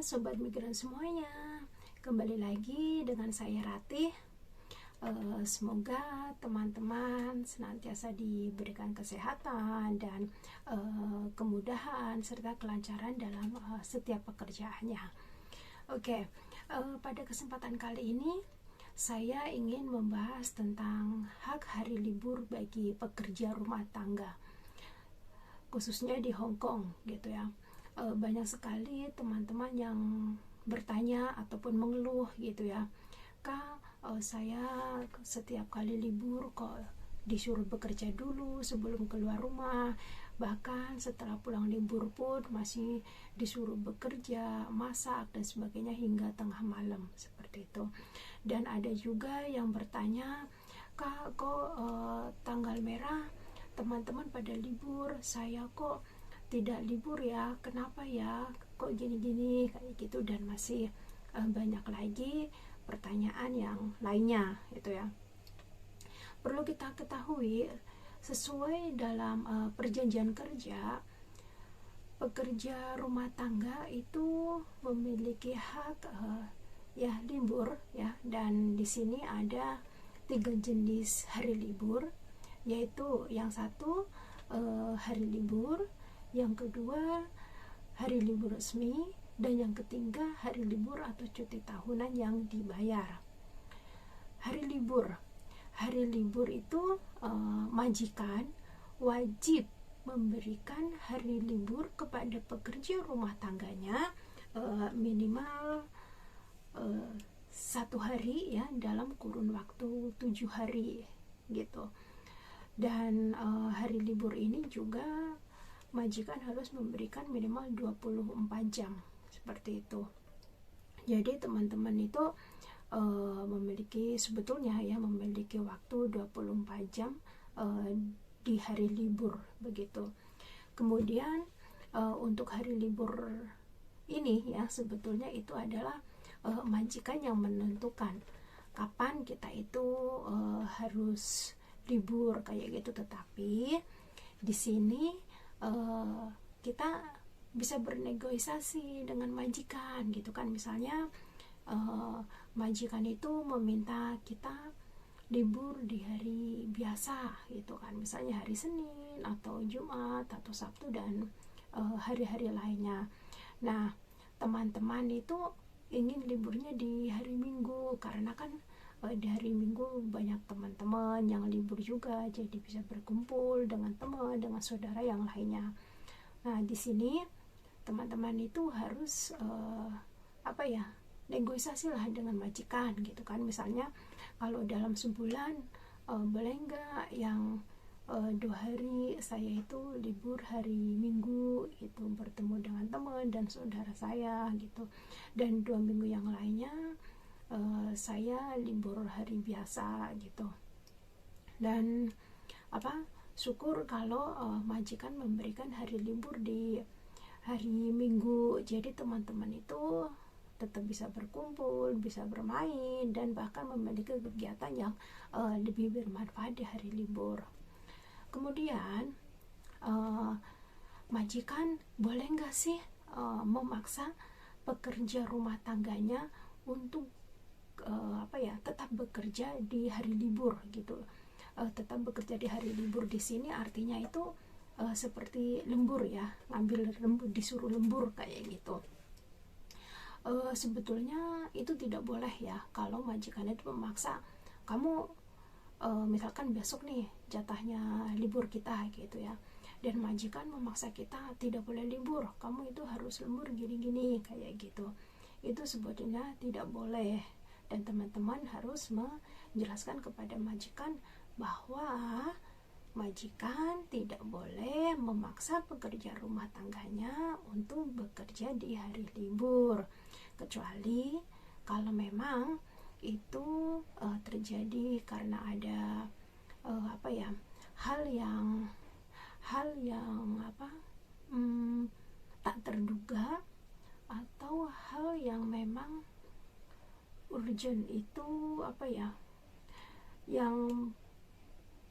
Sobat Migran semuanya, kembali lagi dengan saya Ratih. Semoga teman-teman senantiasa diberikan kesehatan dan kemudahan serta kelancaran dalam setiap pekerjaannya. Oke, pada kesempatan kali ini saya ingin membahas tentang hak hari libur bagi pekerja rumah tangga, khususnya di Hong Kong gitu ya. Banyak sekali teman-teman yang bertanya ataupun mengeluh gitu ya, Kak, saya setiap kali libur kok disuruh bekerja dulu sebelum keluar rumah, bahkan setelah pulang libur pun masih disuruh bekerja, masak dan sebagainya hingga tengah malam seperti itu. Dan ada juga yang bertanya, Kak, kok tanggal merah teman-teman pada libur, saya kok tidak libur ya, kenapa ya, kok gini-gini kayak gitu. Dan masih banyak lagi pertanyaan yang lainnya itu ya. Perlu kita ketahui, sesuai dalam perjanjian kerja, pekerja rumah tangga itu memiliki hak ya libur ya. Dan di sini ada 3 jenis hari libur, yaitu yang satu hari libur, yang kedua hari libur resmi, dan yang ketiga hari libur atau cuti tahunan yang dibayar. Hari libur itu majikan wajib memberikan hari libur kepada pekerja rumah tangganya minimal 1 hari ya, dalam kurun waktu 7 hari gitu. Dan hari libur ini juga majikan harus memberikan minimal 24 jam seperti itu. Jadi teman-teman itu sebetulnya memiliki waktu 24 jam di hari libur begitu. Kemudian untuk hari libur ini ya, sebetulnya itu adalah majikan yang menentukan kapan kita itu harus libur kayak gitu. Tetapi di sini kita bisa bernegosiasi dengan majikan gitu kan. Misalnya majikan itu meminta kita libur di hari biasa gitu kan, misalnya hari Senin atau Jumat atau Sabtu dan hari-hari lainnya. Nah, teman-teman itu ingin liburnya di hari Minggu karena kan di hari Minggu banyak teman-teman yang libur juga, jadi bisa berkumpul dengan teman, dengan saudara yang lainnya. Nah, di sini teman-teman itu harus negosiasi lah dengan majikan gitu kan. Misalnya kalau dalam sebulan boleh nggak yang 2 hari saya itu libur hari Minggu itu bertemu dengan teman dan saudara saya gitu, dan 2 minggu yang lainnya saya libur hari biasa gitu. Dan syukur kalau majikan memberikan hari libur di hari Minggu, jadi teman-teman itu tetap bisa berkumpul, bisa bermain, dan bahkan memiliki kegiatan yang lebih bermanfaat di hari libur. Kemudian majikan boleh nggak sih memaksa pekerja rumah tangganya untuk tetap bekerja di hari libur gitu. Tetap bekerja di hari libur di sini artinya itu seperti lembur ya, ngambil lembur, disuruh lembur kayak gitu. Sebetulnya itu tidak boleh ya kalau majikan itu memaksa kamu, misalkan besok nih jatahnya libur kita gitu ya, dan majikan memaksa kita tidak boleh libur, kamu itu harus lembur gini-gini kayak gitu. Itu sebetulnya tidak boleh, dan teman-teman harus menjelaskan kepada majikan bahwa majikan tidak boleh memaksa pekerja rumah tangganya untuk bekerja di hari libur, kecuali kalau memang itu terjadi karena ada hal yang tak terduga, atau hal yang memang urgent, itu yang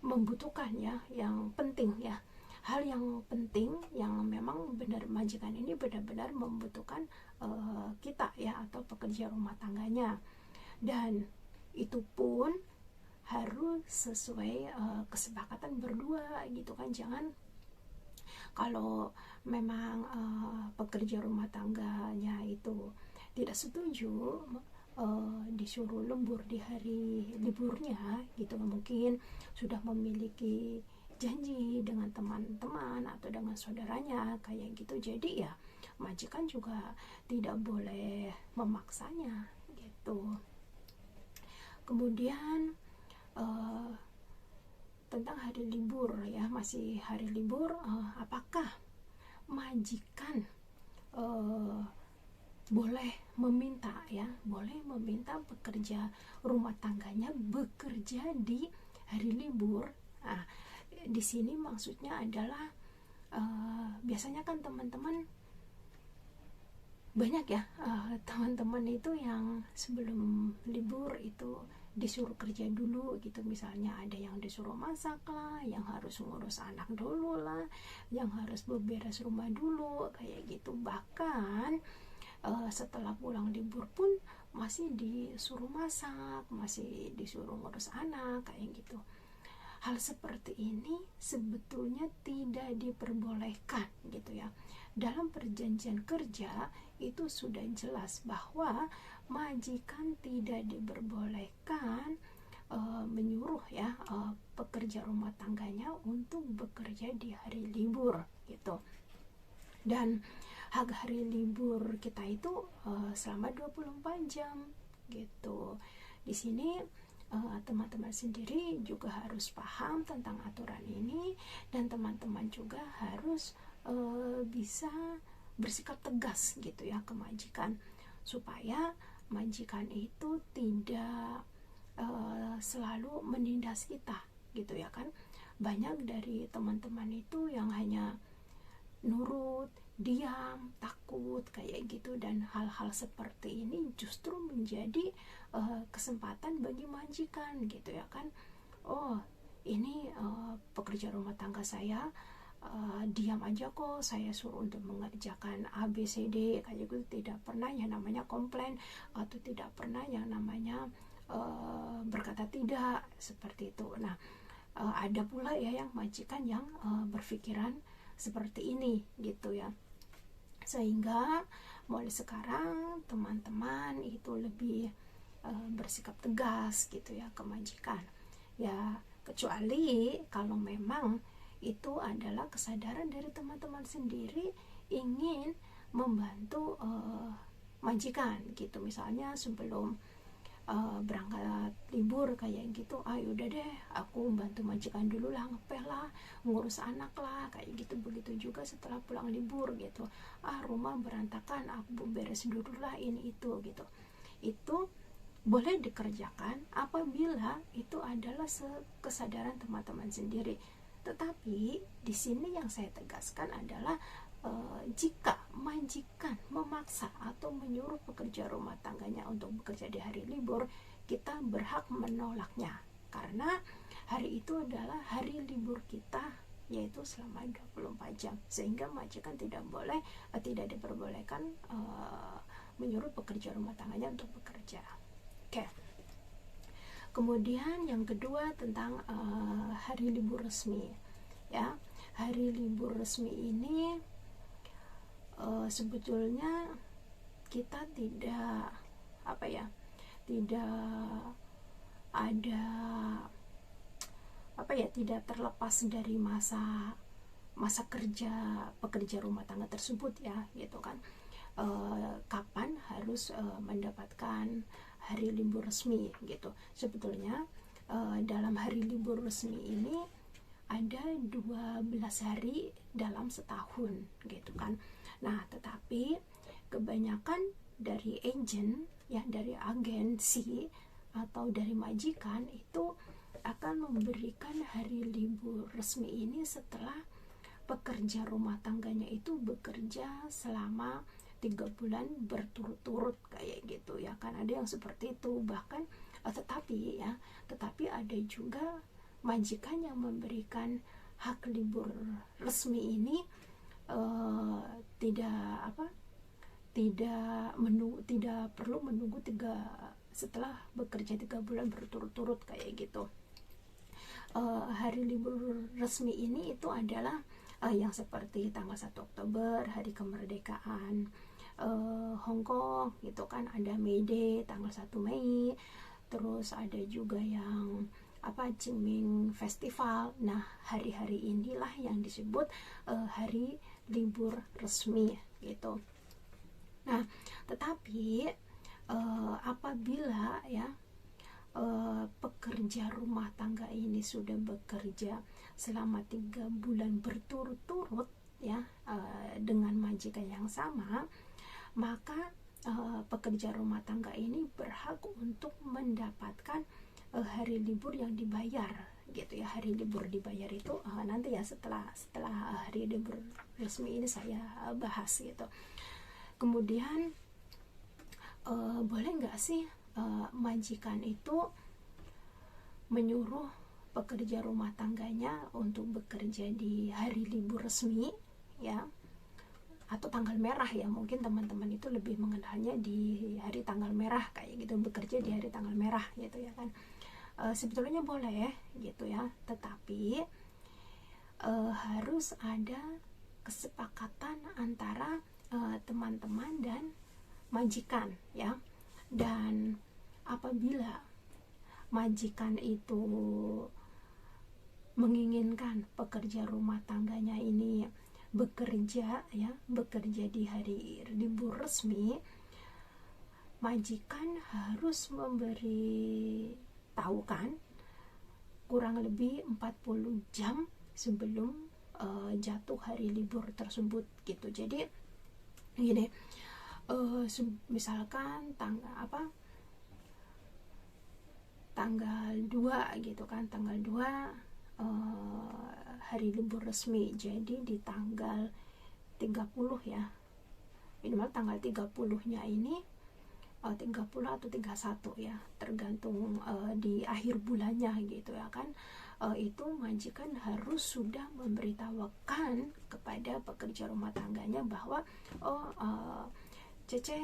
membutuhkan ya, yang penting ya, hal yang penting yang memang benar majikan ini benar-benar membutuhkan kita ya, atau pekerja rumah tangganya, dan itu pun harus sesuai kesepakatan berdua gitu kan. Jangan kalau memang pekerja rumah tangganya itu tidak setuju disuruh lembur di hari liburnya gitu, mungkin sudah memiliki janji dengan teman-teman atau dengan saudaranya kayak gitu, jadi ya majikan juga tidak boleh memaksanya gitu. Kemudian tentang hari libur ya, masih hari libur, apakah majikan boleh meminta pekerja rumah tangganya bekerja di hari libur? Nah, di sini maksudnya adalah biasanya kan teman-teman banyak ya, teman-teman itu yang sebelum libur itu disuruh kerja dulu gitu, misalnya ada yang disuruh masak lah, yang harus ngurus anak dulu lah, yang harus beberes rumah dulu kayak gitu, bahkan setelah pulang libur pun masih disuruh masak, masih disuruh ngurus anak kayak gitu. Hal seperti ini sebetulnya tidak diperbolehkan gitu ya. Dalam perjanjian kerja itu sudah jelas bahwa majikan tidak diperbolehkan menyuruh ya pekerja rumah tangganya untuk bekerja di hari libur gitu. Dan hak hari libur kita itu selama 24 jam gitu. Di sini teman-teman sendiri juga harus paham tentang aturan ini, dan teman-teman juga harus bisa bersikap tegas gitu ya ke majikan, supaya majikan itu tidak selalu menindas kita gitu ya kan. Banyak dari teman-teman itu yang hanya nurut, diam, takut kayak gitu, dan hal-hal seperti ini justru menjadi kesempatan bagi majikan gitu ya kan. Oh, ini pekerja rumah tangga saya diam aja kok, saya suruh untuk mengerjakan A, B, C, D kayak gitu, tidak pernah yang namanya komplain atau tidak pernah yang namanya berkata tidak seperti itu. Nah, ada pula ya yang majikan yang berpikiran seperti ini gitu ya, sehingga mulai sekarang teman-teman itu lebih bersikap tegas gitu ya ke majikan ya, kecuali kalau memang itu adalah kesadaran dari teman-teman sendiri ingin membantu majikan gitu. Misalnya sebelum berangkat libur kayak gitu, yaudah deh aku bantu majikan dulu lah, ngepel lah, ngurus anak lah kayak gitu. Begitu juga setelah pulang libur gitu, rumah berantakan, aku beres dulu lah ini itu gitu. Itu boleh dikerjakan apabila itu adalah kesadaran teman-teman sendiri. Tetapi di sini yang saya tegaskan adalah jika majikan memaksa atau menyuruh pekerja rumah tangganya untuk bekerja di hari libur, kita berhak menolaknya, karena hari itu adalah hari libur kita, yaitu selama 24 jam, sehingga majikan tidak diperbolehkan menyuruh pekerja rumah tangganya untuk bekerja. Oke. Kemudian yang kedua tentang hari libur resmi ya. Hari libur resmi ini sebetulnya kita tidak tidak terlepas dari masa kerja pekerja rumah tangga tersebut ya gitu kan. Kapan harus mendapatkan hari libur resmi gitu. Sebetulnya dalam hari libur resmi ini ada 12 hari dalam setahun gitu kan. Nah, tetapi kebanyakan dari dari agensi atau dari majikan itu akan memberikan hari libur resmi ini setelah pekerja rumah tangganya itu bekerja selama 3 bulan berturut-turut kayak gitu ya kan. Ada yang seperti itu, bahkan tetapi ada juga majikan yang memberikan hak libur resmi ini tidak perlu menunggu setelah bekerja 3 bulan berturut-turut kayak gitu. Hari libur resmi ini itu adalah yang seperti tanggal 1 Oktober, hari kemerdekaan Hong Kong gitu kan, ada May Day tanggal 1 Mei, terus ada juga yang Qingming Festival. Nah, hari-hari inilah yang disebut hari libur resmi gitu. Nah, tetapi apabila ya pekerja rumah tangga ini sudah bekerja selama 3 bulan berturut-turut ya dengan majikan yang sama, maka pekerja rumah tangga ini berhak untuk mendapatkan hari libur yang dibayar gitu ya. Hari libur dibayar itu nanti ya setelah hari libur resmi ini saya bahas gitu. Kemudian boleh nggak sih majikan itu menyuruh pekerja rumah tangganya untuk bekerja di hari libur resmi ya, atau tanggal merah ya, mungkin teman-teman itu lebih mengenalnya di hari tanggal merah kayak gitu, bekerja di hari tanggal merah gitu ya kan. Sebetulnya boleh gitu ya, tetapi harus ada kesepakatan antara teman-teman dan majikan ya. Dan apabila majikan itu menginginkan pekerja rumah tangganya ini bekerja di hari libur resmi, majikan harus memberi tahu kan kurang lebih 40 jam sebelum jatuh hari libur tersebut gitu. Jadi gini, misalkan tanggal 2 gitu kan, tanggal 2 hari libur resmi, jadi di tanggal 30 ya, minimal tanggal 30-nya ini 30 atau 31 ya, tergantung di akhir bulannya gitu ya kan. Itu majikan harus sudah memberitahukan kepada pekerja rumah tangganya bahwa Cece,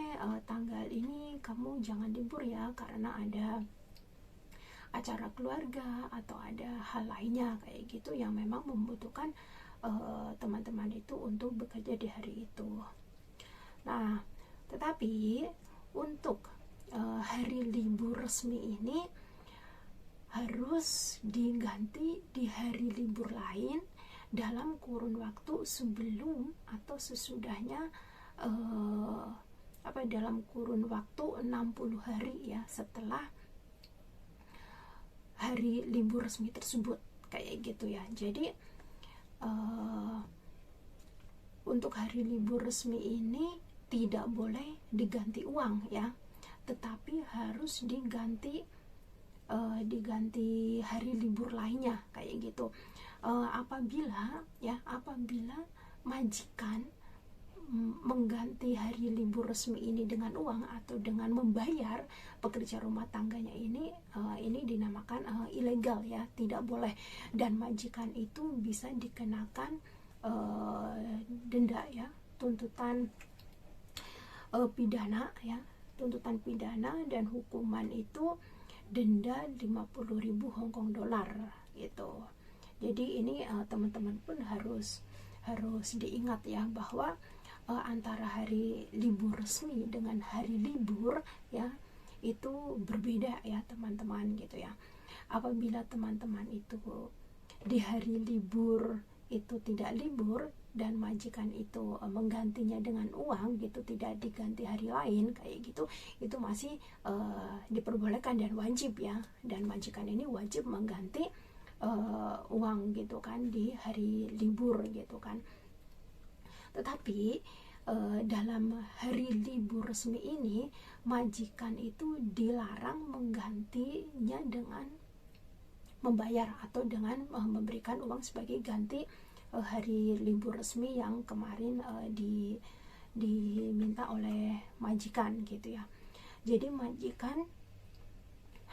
tanggal ini kamu jangan libur ya, karena ada acara keluarga atau ada hal lainnya kayak gitu yang memang membutuhkan teman-teman itu untuk bekerja di hari itu. Nah, tetapi untuk hari libur resmi ini harus diganti di hari libur lain dalam kurun waktu sebelum atau sesudahnya dalam kurun waktu 60 hari ya setelah hari libur resmi tersebut kayak gitu ya. Jadi untuk hari libur resmi ini tidak boleh diganti uang ya, tetapi harus diganti hari libur lainnya kayak gitu. Apabila majikan mengganti hari libur resmi ini dengan uang atau dengan membayar pekerja rumah tangganya ini dinamakan ilegal ya, tidak boleh, dan majikan itu bisa dikenakan denda ya, tuntutan pidana ya, tuntutan pidana, dan hukuman itu denda 50.000 Hong Kong dolar gitu. Jadi ini teman-teman pun harus diingat ya, bahwa antara hari libur resmi dengan hari libur ya itu berbeda ya teman-teman gitu ya. Apabila teman-teman itu di hari libur itu tidak libur dan majikan itu menggantinya dengan uang gitu, tidak diganti hari lain kayak gitu, itu masih diperbolehkan dan wajib ya, dan majikan ini wajib mengganti uang gitu kan di hari libur gitu kan. Tetapi dalam hari libur resmi ini majikan itu dilarang menggantinya dengan membayar atau dengan memberikan uang sebagai ganti hari libur resmi yang kemarin diminta oleh majikan gitu ya. Jadi majikan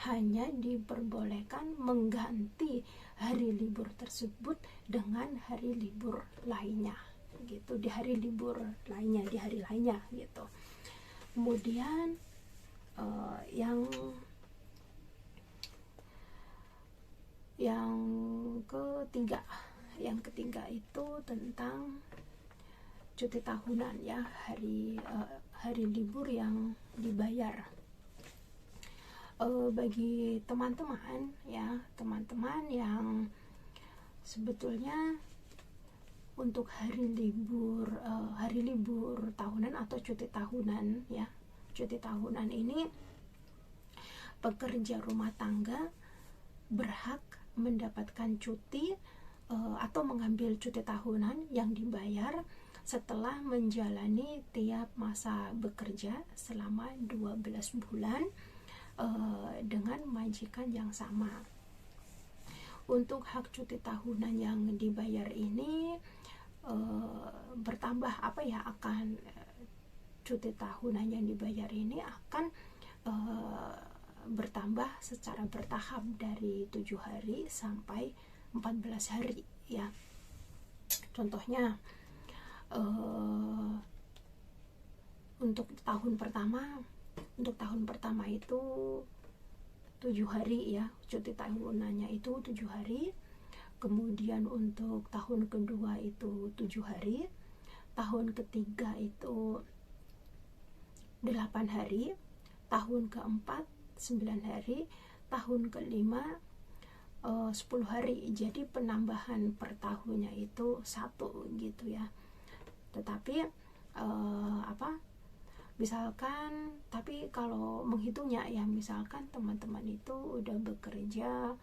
hanya diperbolehkan mengganti hari libur tersebut dengan hari libur lainnya gitu, di hari libur lainnya, di hari lainnya gitu. Kemudian yang ketiga itu tentang cuti tahunan ya, hari libur yang dibayar. Bagi teman-teman yang sebetulnya untuk hari libur tahunan atau cuti tahunan ya, cuti tahunan ini pekerja rumah tangga berhak mendapatkan cuti atau mengambil cuti tahunan yang dibayar setelah menjalani tiap masa bekerja selama 12 bulan dengan majikan yang sama. Untuk hak cuti tahunan yang dibayar ini bertambah cuti tahunan yang dibayar ini akan bertambah secara bertahap dari 7 hari sampai 14 hari ya. Contohnya untuk tahun pertama itu 7 hari ya, cuti tahunannya itu 7 hari. Kemudian untuk tahun kedua itu 7 hari, tahun ketiga itu 8 hari, tahun keempat 9 hari, tahun kelima 10 hari. Jadi penambahan per tahunnya itu 1 gitu ya. Tetapi misalkan, tapi kalau menghitungnya ya, misalkan teman-teman itu udah bekerja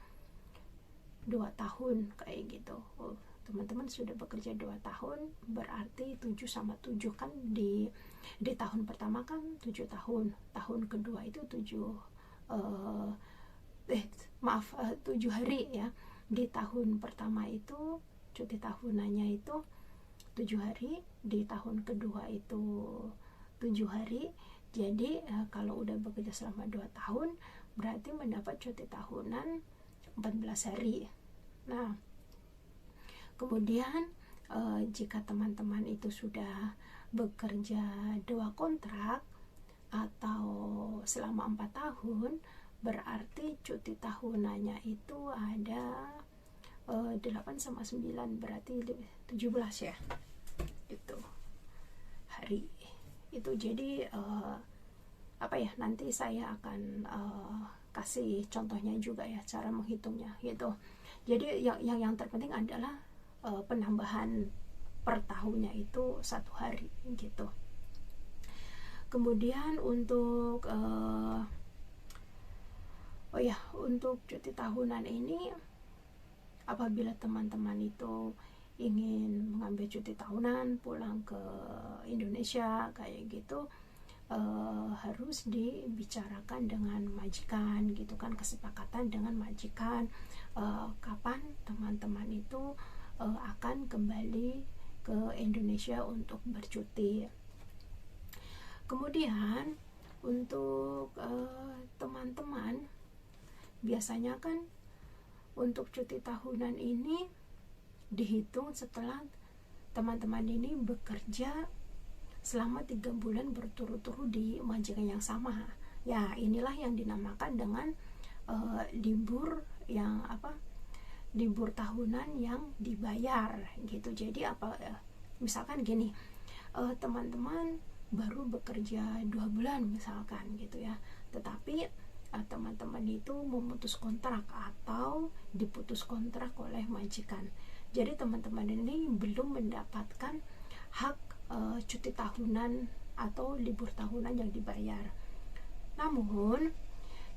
2 tahun kayak gitu. Teman-teman sudah bekerja 2 tahun, berarti 7 sama 7 kan di tahun pertama kan 7 tahun, tahun kedua itu 7 hari ya. Di tahun pertama itu cuti tahunannya itu 7 hari, di tahun kedua itu 7 hari. Jadi kalau udah bekerja selama 2 tahun berarti mendapat cuti tahunan 14 hari. Nah, kemudian jika teman-teman itu sudah bekerja 2 kontrak atau selama 4 tahun, berarti cuti tahunannya itu ada 8 sama 9 berarti 17 ya, itu hari itu. Jadi nanti saya akan kasih contohnya juga ya, cara menghitungnya gitu. Jadi yang terpenting adalah penambahan per tahunnya itu 1 hari gitu. Kemudian untuk untuk cuti tahunan ini, apabila teman-teman itu ingin mengambil cuti tahunan pulang ke Indonesia kayak gitu, harus dibicarakan dengan majikan gitu kan, kesepakatan dengan majikan kapan teman-teman itu akan kembali ke Indonesia untuk bercuti. Kemudian untuk teman-teman biasanya kan untuk cuti tahunan ini dihitung setelah teman-teman ini bekerja selama 3 bulan berturut-turut di majikan yang sama ya. Inilah yang dinamakan dengan libur tahunan yang dibayar gitu. Jadi misalkan gini, teman-teman baru bekerja 2 bulan misalkan gitu ya, tetapi teman-teman itu memutus kontrak atau diputus kontrak oleh majikan. Jadi teman-teman ini belum mendapatkan hak cuti tahunan atau libur tahunan yang dibayar. Namun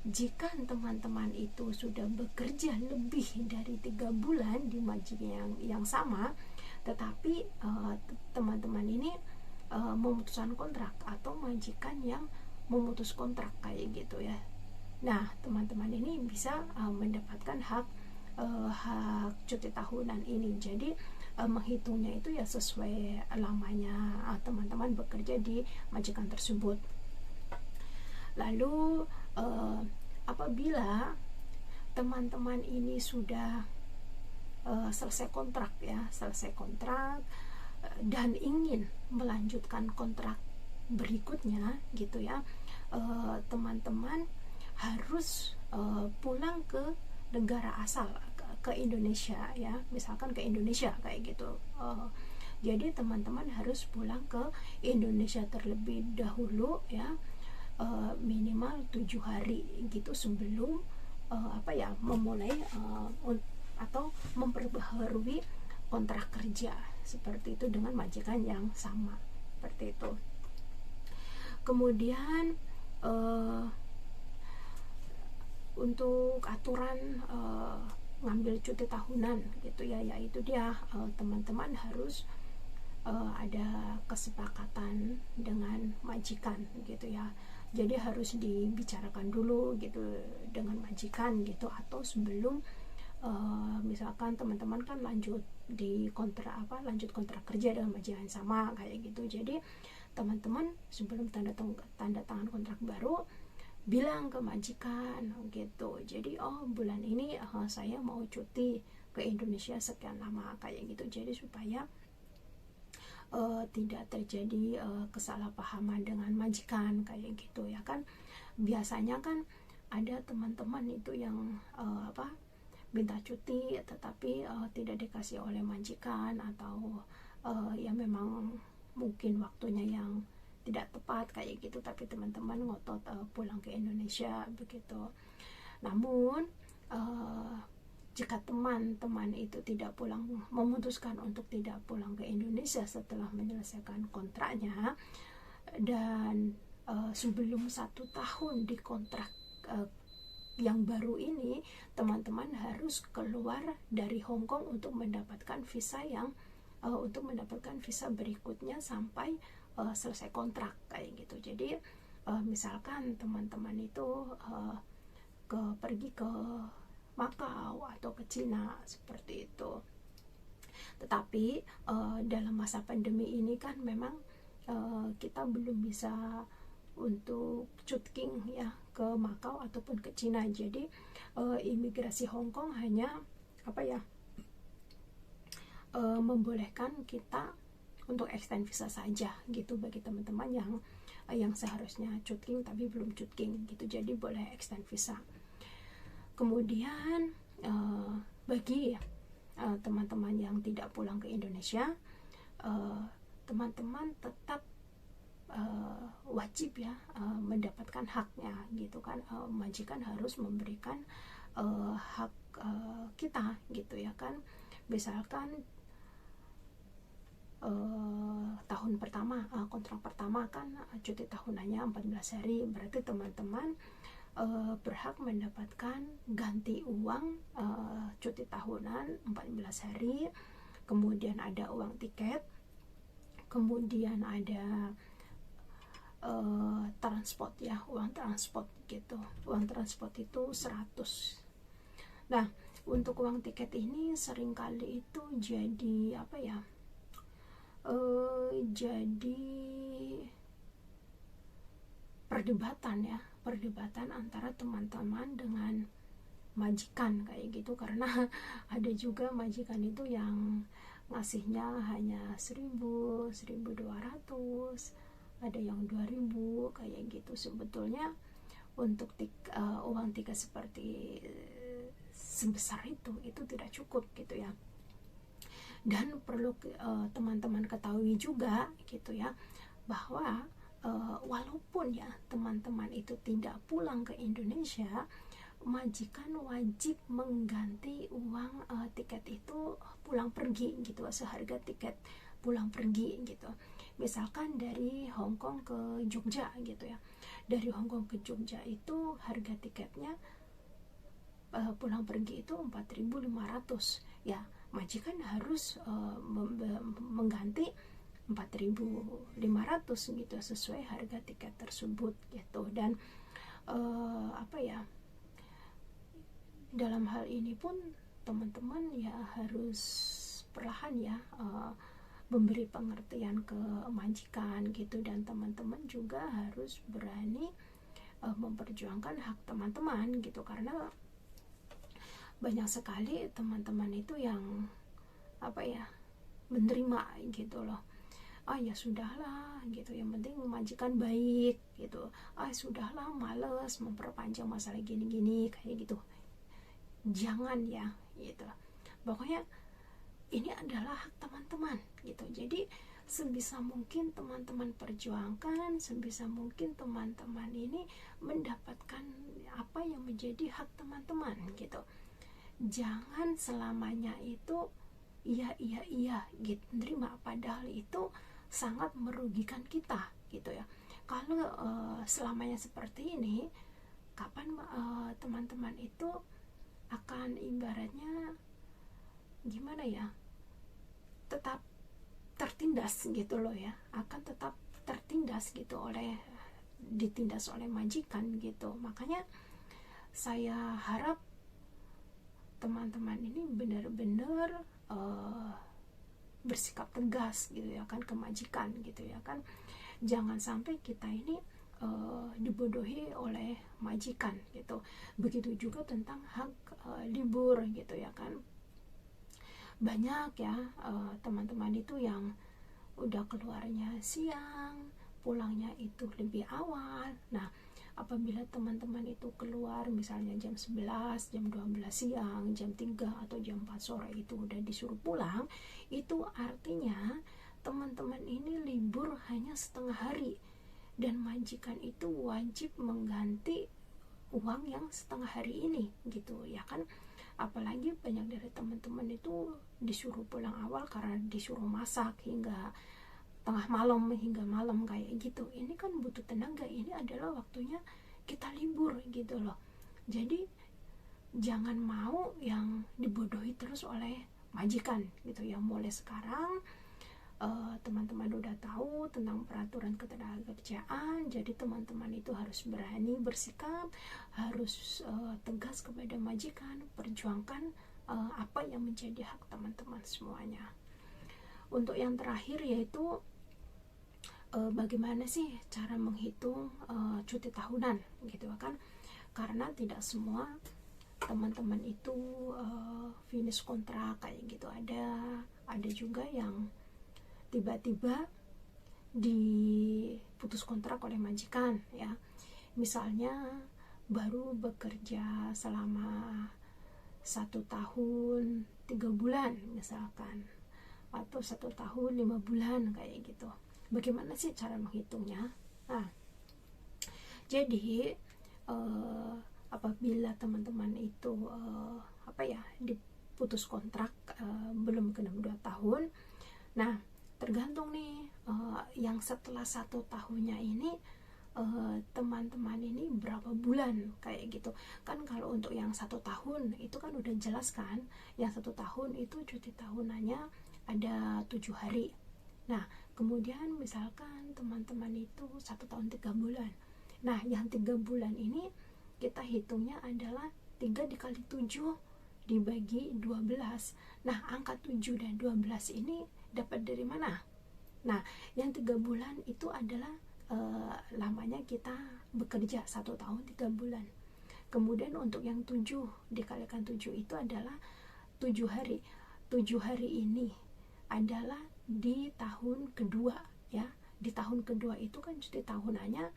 jika teman-teman itu sudah bekerja lebih dari 3 bulan di majikan yang sama, tetapi teman-teman ini memutuskan kontrak atau majikan yang memutus kontrak kayak gitu ya. Nah, teman-teman ini bisa mendapatkan hak cuti tahunan ini. Jadi menghitungnya itu ya sesuai lamanya teman-teman bekerja di majikan tersebut. Lalu apabila teman-teman ini sudah selesai kontrak dan ingin melanjutkan kontrak berikutnya gitu ya, teman-teman harus pulang ke negara asal, ke Indonesia ya, misalkan ke Indonesia kayak gitu. Jadi teman-teman harus pulang ke Indonesia terlebih dahulu ya, minimal 7 hari gitu sebelum memulai atau memperbaharui kontrak kerja seperti itu dengan majikan yang sama seperti itu. Kemudian untuk aturan ngambil cuti tahunan gitu ya, yaitu dia teman-teman harus ada kesepakatan dengan majikan gitu ya. Jadi harus dibicarakan dulu gitu dengan majikan gitu, atau sebelum misalkan teman-teman kan lanjut kontrak kerja dengan majikan sama kayak gitu. Jadi teman-teman sebelum tanda tangan kontrak baru bilang ke majikan gitu. Jadi bulan ini saya mau cuti ke Indonesia sekian lama kayak gitu. Jadi supaya tidak terjadi kesalahpahaman dengan majikan kayak gitu ya kan. Biasanya kan ada teman-teman itu yang minta cuti tetapi tidak dikasih oleh majikan, atau ya memang mungkin waktunya yang tidak tepat kayak gitu, tapi teman-teman ngotot pulang ke Indonesia begitu. Namun jika teman-teman itu memutuskan untuk tidak pulang ke Indonesia setelah menyelesaikan kontraknya, dan sebelum 1 tahun di kontrak yang baru ini, teman-teman harus keluar dari Hong Kong untuk mendapatkan visa berikutnya sampai selesai kontrak kayak gitu. Jadi misalkan teman-teman itu pergi ke Makau atau ke Cina seperti itu. Tetapi dalam masa pandemi ini kan memang kita belum bisa untuk cutking ya ke Makau ataupun ke Cina. Jadi imigrasi Hong Kong hanya membolehkan kita untuk extend visa saja gitu bagi teman-teman yang seharusnya cutking tapi belum cutking gitu. Jadi boleh extend visa. Kemudian bagi teman-teman yang tidak pulang ke Indonesia, teman-teman tetap wajib ya mendapatkan haknya gitu kan. Majikan harus memberikan hak kita gitu ya kan. Misalkan tahun pertama, kontrak pertama kan cuti tahunannya 14 hari, berarti teman-teman berhak mendapatkan ganti uang cuti tahunan 14 hari, kemudian ada uang tiket, kemudian ada transport ya, uang transport gitu. Uang transport itu 100. Nah, untuk uang tiket ini seringkali itu jadi jadi perdebatan antara teman-teman dengan majikan kayak gitu, karena ada juga majikan itu yang ngasihnya hanya 1.000, 1.200, ada yang 2.000 kayak gitu. Sebetulnya untuk uang tiket seperti sebesar itu tidak cukup gitu ya. Dan perlu teman-teman ketahui juga gitu ya, bahwa walaupun ya teman-teman itu tidak pulang ke Indonesia, majikan wajib mengganti uang tiket itu pulang pergi gitu, seharga tiket pulang pergi gitu. Misalkan dari Hong Kong ke Jogja gitu ya, dari Hong Kong ke Jogja itu harga tiketnya pulang pergi itu 4.500 ya, majikan harus mengganti 4.500 gitu sesuai harga tiket tersebut gitu. Dan dalam hal ini pun teman-teman ya harus perlahan ya memberi pengertian ke majikan gitu, dan teman-teman juga harus berani memperjuangkan hak teman-teman gitu, karena banyak sekali teman-teman itu yang menerima gitu loh. Ya sudahlah gitu, yang penting majikan baik gitu, sudahlah, males memperpanjang masalah gini-gini kayak gitu. Jangan ya gitu, pokoknya ini adalah hak teman-teman gitu. Jadi sebisa mungkin teman-teman perjuangkan, sebisa mungkin teman-teman ini mendapatkan apa yang menjadi hak teman-teman gitu. Jangan selamanya itu iya gitu nerima, padahal itu sangat merugikan kita gitu ya. Kalau selamanya seperti ini, kapan teman-teman itu akan ibaratnya gimana ya, tetap tertindas gitu loh ya, akan tetap tertindas gitu ditindas oleh majikan gitu. Makanya saya harap teman-teman ini benar-benar bersikap tegas gitu ya kan ke majikan gitu ya kan. Jangan sampai kita ini dibodohi oleh majikan gitu. Begitu juga tentang hak libur gitu ya kan. Banyak ya teman-teman itu yang udah keluarnya siang, pulangnya itu lebih awal. Nah, apabila teman-teman itu keluar misalnya jam 11, jam 12 siang, jam 3 atau jam 4 sore itu udah disuruh pulang, itu artinya teman-teman ini libur hanya setengah hari, dan majikan itu wajib mengganti uang yang setengah hari ini gitu ya kan. Apalagi banyak dari teman-teman itu disuruh pulang awal karena disuruh masak hingga tengah malam, hingga malam kayak gitu. Ini kan butuh tenaga, ini adalah waktunya kita libur gitu loh. Jadi jangan mau yang dibodohi terus oleh majikan gitu ya. Mulai sekarang teman-teman udah tahu tentang peraturan ketenagakerjaan, jadi teman-teman itu harus berani bersikap, harus tegas kepada majikan, perjuangkan apa yang menjadi hak teman-teman semuanya. Untuk yang terakhir yaitu bagaimana sih cara menghitung cuti tahunan gitu kan, karena tidak semua teman-teman itu finish kontrak kayak gitu. Ada juga yang tiba-tiba diputus kontrak oleh majikan ya, misalnya baru bekerja selama 1 tahun 3 bulan misalkan, atau 1 tahun 5 bulan kayak gitu. Bagaimana sih cara menghitungnya? Nah, jadi apabila teman-teman itu diputus kontrak belum genap 2 tahun, nah tergantung nih yang setelah 1 tahunnya ini teman-teman ini berapa bulan kayak gitu kan. Kalau untuk yang 1 tahun itu kan udah jelas kan, yang 1 tahun itu cuti tahunannya ada 7 hari. Nah kemudian misalkan teman-teman itu 1 tahun 3 bulan, nah yang 3 bulan ini kita hitungnya adalah 3 dikali 7 dibagi 12. Nah angka 7 dan 12 ini dapat dari mana? Nah yang 3 bulan itu adalah lamanya kita bekerja 1 tahun 3 bulan. Kemudian untuk yang 7 dikalikan 7 itu adalah 7 hari. 7 hari ini adalah di tahun kedua ya. Di tahun kedua itu kan cuti tahunannya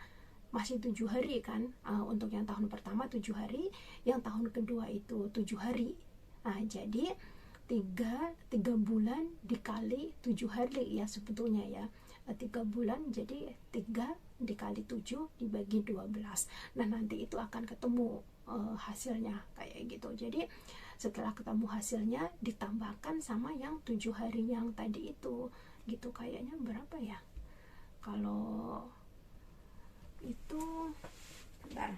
masih 7 hari kan. Untuk yang tahun pertama 7 hari, yang tahun kedua itu 7 hari. Nah jadi 3 bulan dikali 7 hari ya sebetulnya ya. 3 bulan jadi 3 dikali 7 dibagi 12. Nah nanti itu akan ketemu hasilnya kayak gitu. Jadi setelah ketemu hasilnya ditambahkan sama yang 7 hari yang tadi itu gitu. Kayaknya berapa ya kalau itu, bentar,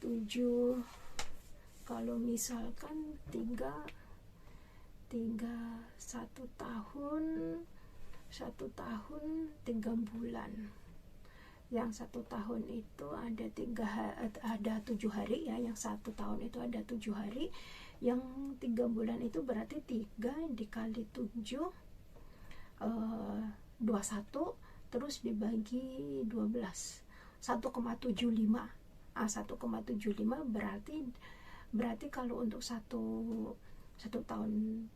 7 kalau misalkan 3 1 tahun 1 tahun 3 bulan. Yang 1 tahun itu ada 7 hari ya, yang 1 tahun itu ada 7 hari. Yang 3 bulan itu berarti 3 dikali 7 21 terus dibagi 12. 1,75. 1,75 berarti kalau untuk satu tahun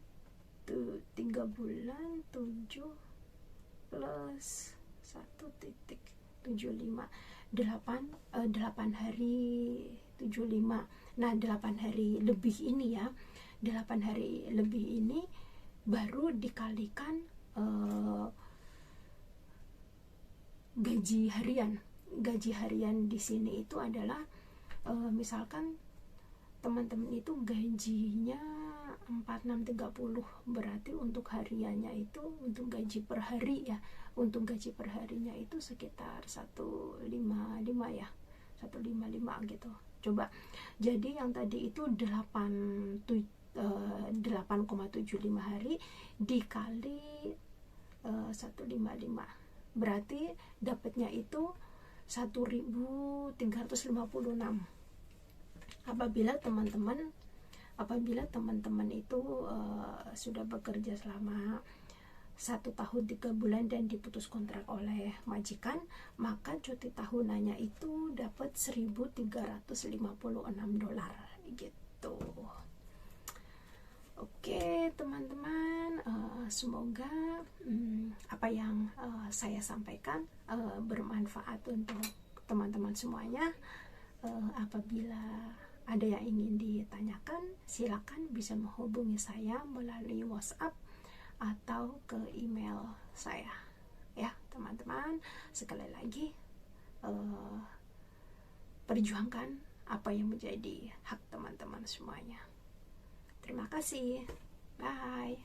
tuh 3 bulan 7 plus 1,75 8 hari 75. Nah 8 hari lebih ini ya, 8 hari lebih ini baru dikalikan gaji harian di sini itu adalah misalkan teman-teman itu gajinya 4630, berarti untuk hariannya itu, untuk gaji per hari ya, untuk gaji per harinya itu sekitar 155 ya, 155 gitu. Coba, jadi yang tadi itu 8,75 hari dikali 155, berarti dapatnya itu 1356. Apabila teman-teman itu sudah bekerja selama 1 tahun 3 bulan dan diputus kontrak oleh majikan, maka cuti tahunannya itu dapat $1.356 gitu. Oke teman-teman, semoga apa yang saya sampaikan bermanfaat untuk teman-teman semuanya. Apabila ada yang ingin ditanyakan, silakan bisa menghubungi saya melalui WhatsApp atau ke email saya ya teman-teman. Sekali lagi, perjuangkan apa yang menjadi hak teman-teman semuanya. Terima kasih, bye.